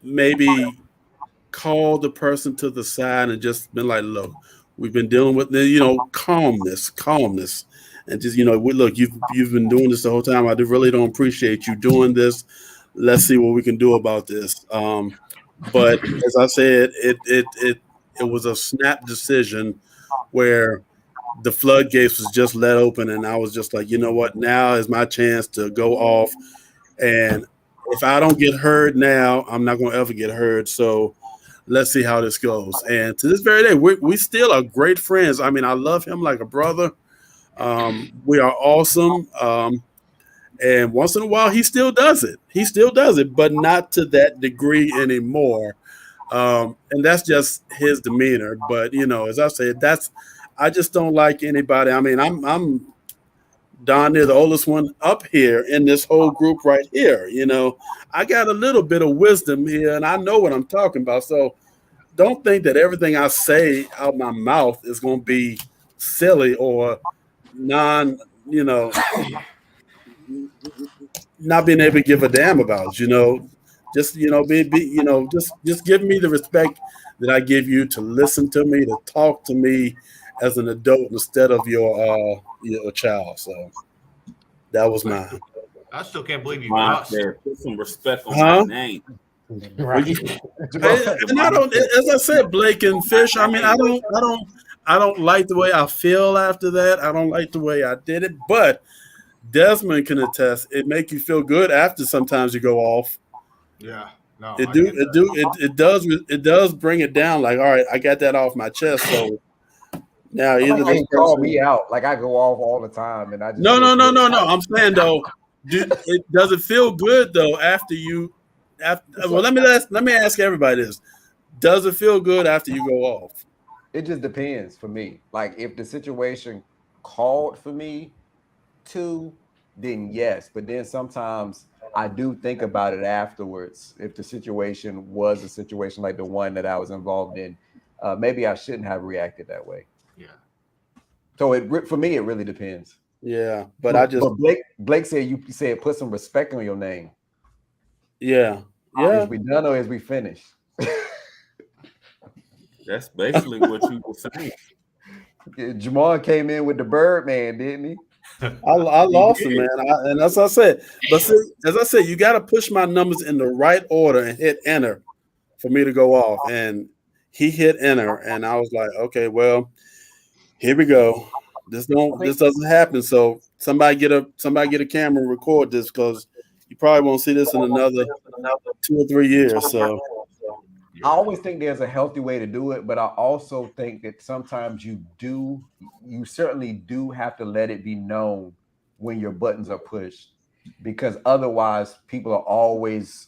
maybe called the person to the side and just been like, look, we've been dealing with calmness. And just, look, you've been doing this the whole time. I really don't appreciate you doing this. Let's see what we can do about this. But as I said, it was a snap decision where the floodgates was just let open, and I was just like, you know what? Now is my chance to go off. And if I don't get heard now, I'm not going to ever get heard. So let's see how this goes. And to this very day, we still are great friends. I mean, I love him like a brother. We are awesome. And once in a while, he still does it, but not to that degree anymore. And that's just his demeanor. But, as I said, I just don't like anybody. I mean, I'm darn near the oldest one up here in this whole group right here. I got a little bit of wisdom here, and I know what I'm talking about. So don't think that everything I say out my mouth is going to be silly or not being able to give a damn about, just, just give me the respect that I give you to listen to me, to talk to me as an adult instead of your child. So that was mine. I still can't believe you Ron lost. said, put some respect on Huh? my name. Right. And I don't, as I said, Blake and Fish. I mean, I don't like the way I feel after that. I don't like the way I did it. But Desmond can attest. It make you feel good after sometimes you go off. Yeah. No. It does bring it down. Like, all right, I got that off my chest. So now I either like how this you call person. me out. Like I go off all the time, and I just No. I'm saying though, does it feel good though after you? Well, let me ask everybody this: does it feel good after you go off? It just depends for me. Like if the situation called for me to, then yes. But then sometimes I do think about it afterwards. If the situation was a situation like the one that I was involved in, maybe I shouldn't have reacted that way. Yeah. So for me, it really depends. Yeah, but Blake said you said put some respect on your name. Yeah. Is we done or is we finished? That's basically what you were saying. Jamon came in with the Birdman, didn't he? I lost him, man. And as I said, you got to push my numbers in the right order and hit enter for me to go off. And he hit enter, and I was like, okay, well, here we go. This doesn't happen. So somebody get a camera and record this because you probably won't see this in another 2 or 3 years. So I always think there's a healthy way to do it, but I also think that sometimes you certainly do have to let it be known when your buttons are pushed, because otherwise people are always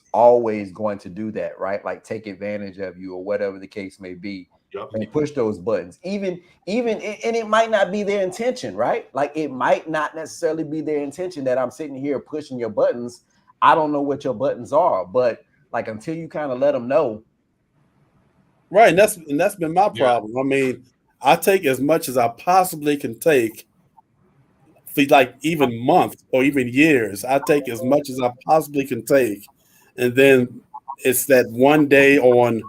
going to do that, right? Like take advantage of you or whatever the case may be. Yep. And push those buttons, even and it might not be their intention, right? Like it might not necessarily be their intention that I'm sitting here pushing your buttons. I don't know what your buttons are, but like until you kind of let them know. Right, and that's been my problem. Yeah. I mean, I take as much as I possibly can take for like even months or even years. I take as much as I possibly can take, and then it's that one day on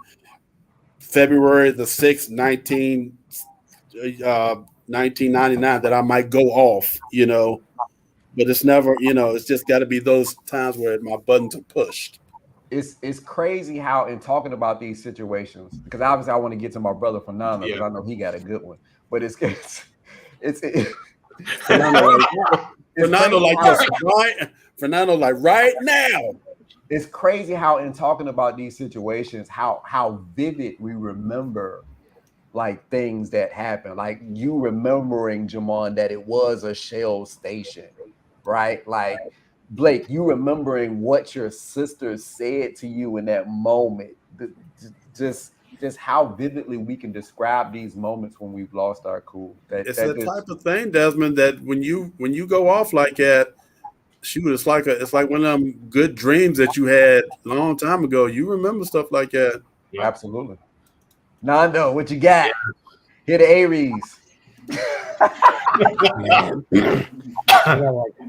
February the 6th, 1999 that I might go off, but it's never, it's just got to be those times where my buttons are pushed. It's crazy how in talking about these situations, because obviously I want to get to my brother Fernando because I know he got a good one, but it's Fernando like this, right? Fernando like right now. It's crazy how in talking about these situations, how vivid we remember like things that happen. Like you remembering, Jamon, that it was a Shell station, right? Like Blake, you remembering what your sister said to you in that moment. Just how vividly we can describe these moments when we've lost our cool. It's the type of thing, Desmond, that when you go off like that, shoot, it's like one of them good dreams that you had a long time ago. You remember stuff like that. Yeah. Absolutely. Nando, what you got? Here the Aries.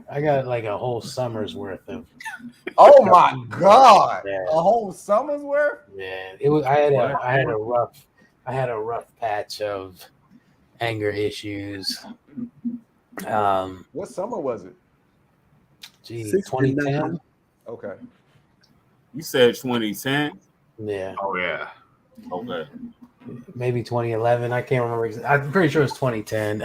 I got like a whole summer's worth of. Oh my God! Yeah. A whole summer's worth. Yeah, it was. I had a rough patch of anger issues. What summer was it? 2010. Okay. You said 2010. Yeah. Oh yeah. Okay. Maybe 2011. I can't remember. I'm pretty sure it's 2010.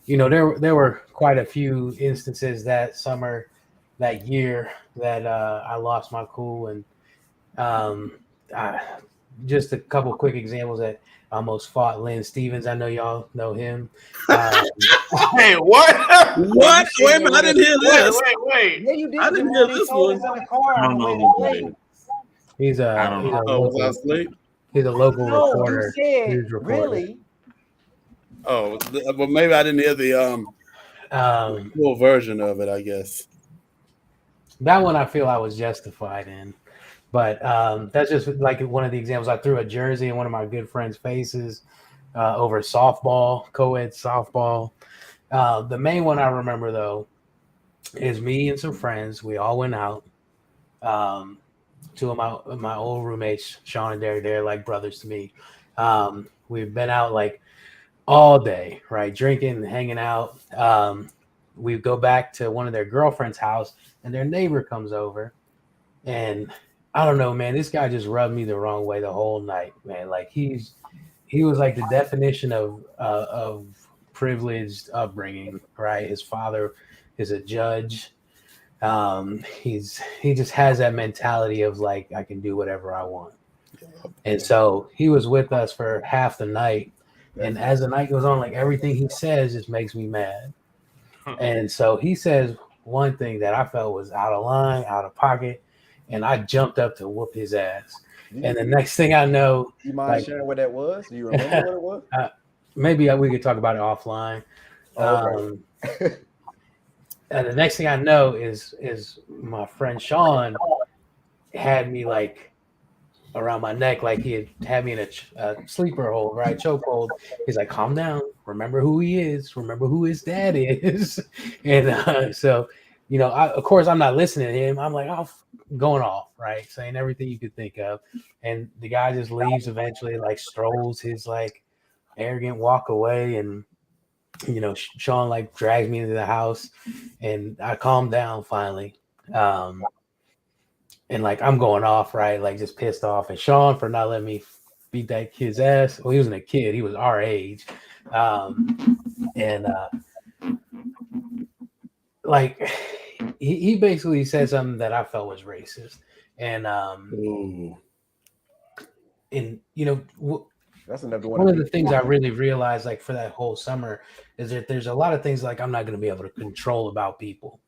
There were quite a few instances that summer, that year, that I lost my cool, and just a couple quick examples that I almost fought Lynn Stevens. I know y'all know him. Hey, what? What? Wait a minute, I didn't hear this. Wait. Yeah, you did. I didn't hear this one. I don't know who it is. He's a local reporter. You said, really? Oh, well, maybe I didn't hear the full version of it, I guess. That one I feel I was justified in. But that's just like one of the examples. I threw a jersey in one of my good friends' faces over softball, co-ed softball. The main one I remember, though, is me and some friends. We all went out. Two of my old roommates, Sean and Derek, they're like brothers to me. We've been out like all day, right? Drinking, hanging out. we go back to one of their girlfriend's house, and their neighbor comes over, and I don't know, man. This guy just rubbed me the wrong way the whole night, man. Like he was like the definition of privileged upbringing, right? His father is a judge. He just has that mentality of like, I can do whatever I want. And so he was with us for half the night. And as the night goes on, like everything he says just makes me mad. And so he says one thing that I felt was out of line, out of pocket, and I jumped up to whoop his ass. And the next thing I know, you mind sharing what that was? Do you remember what it was? maybe we could talk about it offline. Okay. And the next thing I know is my friend Sean had me like around my neck, like he had me in a sleeper hold, right? Chokehold. He's like, calm down. Remember who he is. Remember who his dad is. And so, you know, of course, I'm not listening to him. I'm like, going off, right? Saying everything you could think of. And the guy just leaves eventually, like strolls his like arrogant walk away. And, you know, Sean like drags me into the house and I calmed down finally. And like I'm going off, right? Like just pissed off. And Sean for not letting me beat that kid's ass. Well, he wasn't a kid, he was our age. Like he basically said something that I felt was racist. And you know, That's another one of the things I really realized like for that whole summer is that there's a lot of things like I'm not going to be able to control about people.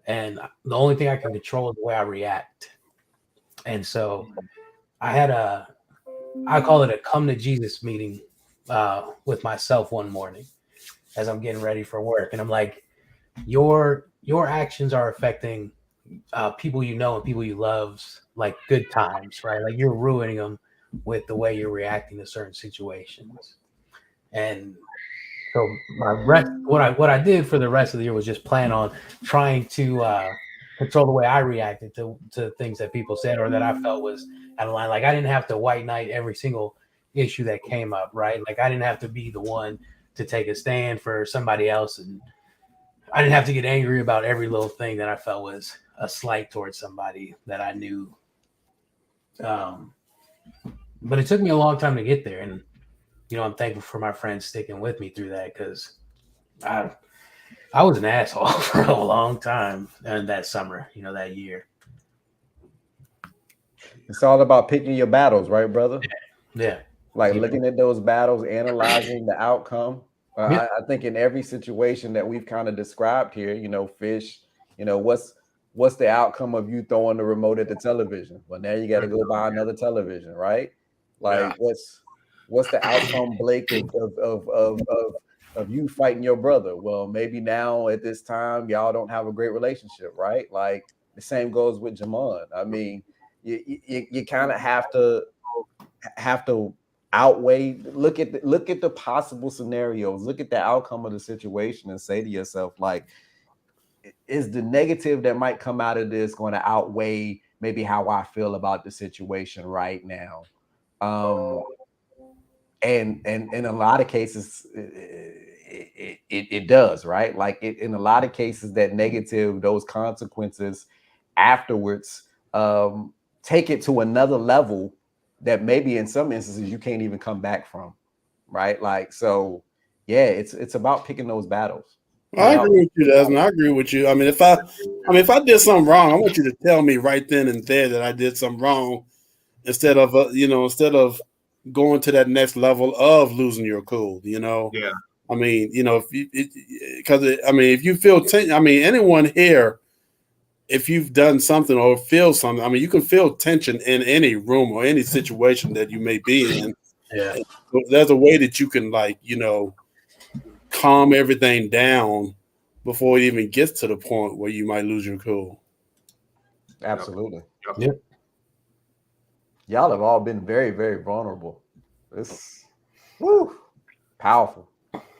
And the only thing I can control is the way I react. And so I call it a come to Jesus meeting with myself one morning as I'm getting ready for work. And I'm like, your actions are affecting people you know and people you love, like good times, right? Like you're ruining them with the way you're reacting to certain situations. And so what I did for the rest of the year was just plan on trying to control the way I reacted to things that people said or that I felt was out of line. Like I didn't have to white knight every single issue that came up, right? Like I didn't have to be the one to take a stand for somebody else, and I didn't have to get angry about every little thing that I felt was a slight towards somebody that I knew. But it took me a long time to get there, and you know, I'm thankful for my friends sticking with me through that because I was an asshole for a long time in that summer, you know, that year. It's all about picking your battles, right, brother? Yeah. Like looking at those battles, analyzing the outcome. Yeah. I think in every situation that we've kind of described here, you know, Fish, you know, what's the outcome of you throwing the remote at the television? Well, now you got to go buy another television, right? Like what's the outcome, Blake, of you fighting your brother? Well, maybe now at this time y'all don't have a great relationship, right? Like the same goes with Jamon. I mean, you kind of have to outweigh, look at the possible scenarios, look at the outcome of the situation, and say to yourself, like, is the negative that might come out of this going to outweigh maybe how I feel about the situation right now? And in a lot of cases, it does, right? Like in a lot of cases, that negative, those consequences afterwards, take it to another level that maybe in some instances you can't even come back from, right? Like, so yeah, it's about picking those battles. I agree with you, Desmond. I agree with you. I mean, if I did something wrong, I want you to tell me right then and there that I did something wrong, instead of going to that next level of losing your cool. You know. Yeah. I mean, you know, if you feel anyone here, if you've done something or feel something, I mean, you can feel tension in any room or any situation that you may be in. Yeah. There's a way that you can, like, you know, calm everything down before it even gets to the point where you might lose your cool. Absolutely. Yep. Y'all have all been very, very vulnerable. It's powerful.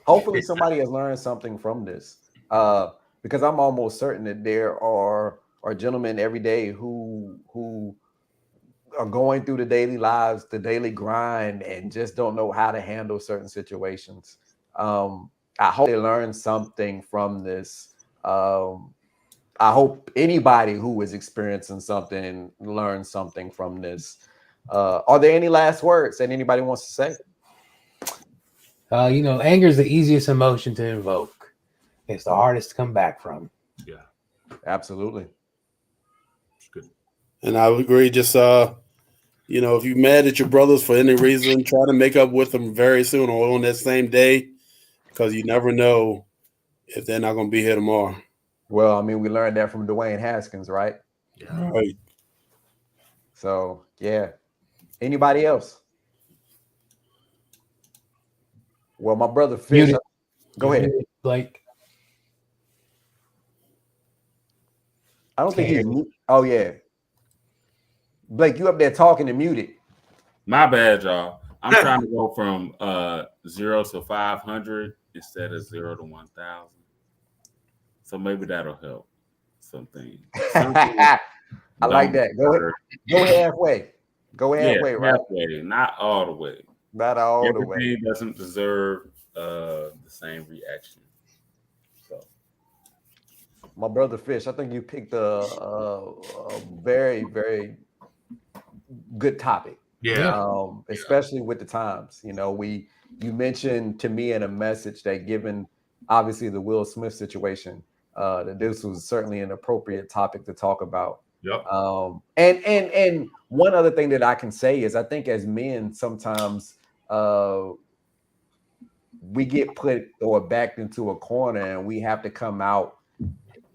Hopefully somebody has learned something from this. Because I'm almost certain that there are gentlemen every day who are going through the daily lives, the daily grind, and just don't know how to handle certain situations. I hope they learn something from this. I hope anybody who is experiencing something learns something from this. Are there any last words that anybody wants to say? Anger is the easiest emotion to invoke. It's the hardest to come back from. Yeah, Absolutely. it's good. And I would agree. Just if you're mad at your brothers for any reason, try to make up with them very soon or on that same day, because you never know if they're not going to be here tomorrow. Well, I mean, we learned that from Dwayne Haskins, right? Yeah. Right. So, yeah. Anybody else? Well, my brother Fish. Muted. Go ahead. Blake. I don't think he's. Oh yeah, Blake, you up there talking and muted. My bad, y'all. I'm trying to go from 0 to 500 instead of 0 to 1,000. So maybe that'll help something. I like that. Go halfway. Go halfway, right? Halfway, not all the way. Not all the way. Everything doesn't deserve the same reaction. So, my brother Fish, I think you picked a very, very good topic. Yeah. Especially with the times. You mentioned to me in a message that given obviously the Will Smith situation, that this was certainly an appropriate topic to talk about. Yep. And one other thing that I can say is I think as men sometimes we get put or backed into a corner and we have to come out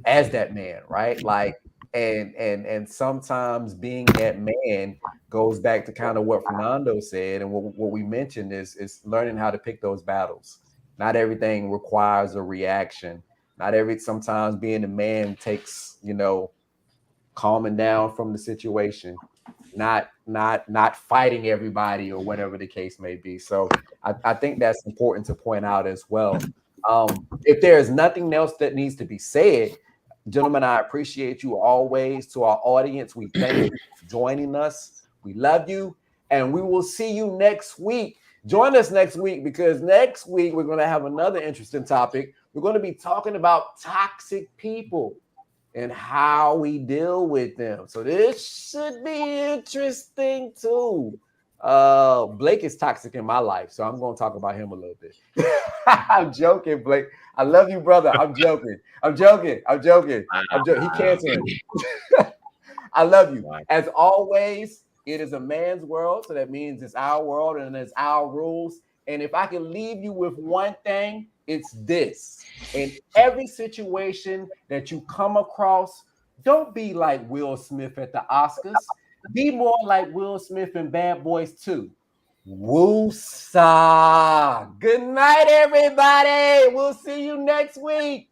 as that man, right? Like, and sometimes being that man goes back to kind of what Fernando said, and what we mentioned is learning how to pick those battles. Not everything requires a reaction. Sometimes being a man takes, calming down from the situation, not fighting everybody or whatever the case may be. So I think that's important to point out as well. If there is nothing else that needs to be said, gentlemen, I appreciate you always. To our audience, we thank you for joining us. We love you, and we will see you next week. Join us next week, because next week we're going to have another interesting topic. We're going to be talking about toxic people and how we deal with them. So this should be interesting too. Blake is toxic in my life, so I'm going to talk about him a little bit. I'm joking, Blake. I love you, brother. I'm joking. He can't answer. I love you. As always, it is a man's world, so that means it's our world and it's our rules. And if I can leave you with one thing, it's this. In every situation that you come across, don't be like Will Smith at the Oscars. Be more like Will Smith in Bad Boys 2. Woo-sa. Good night, everybody. We'll see you next week.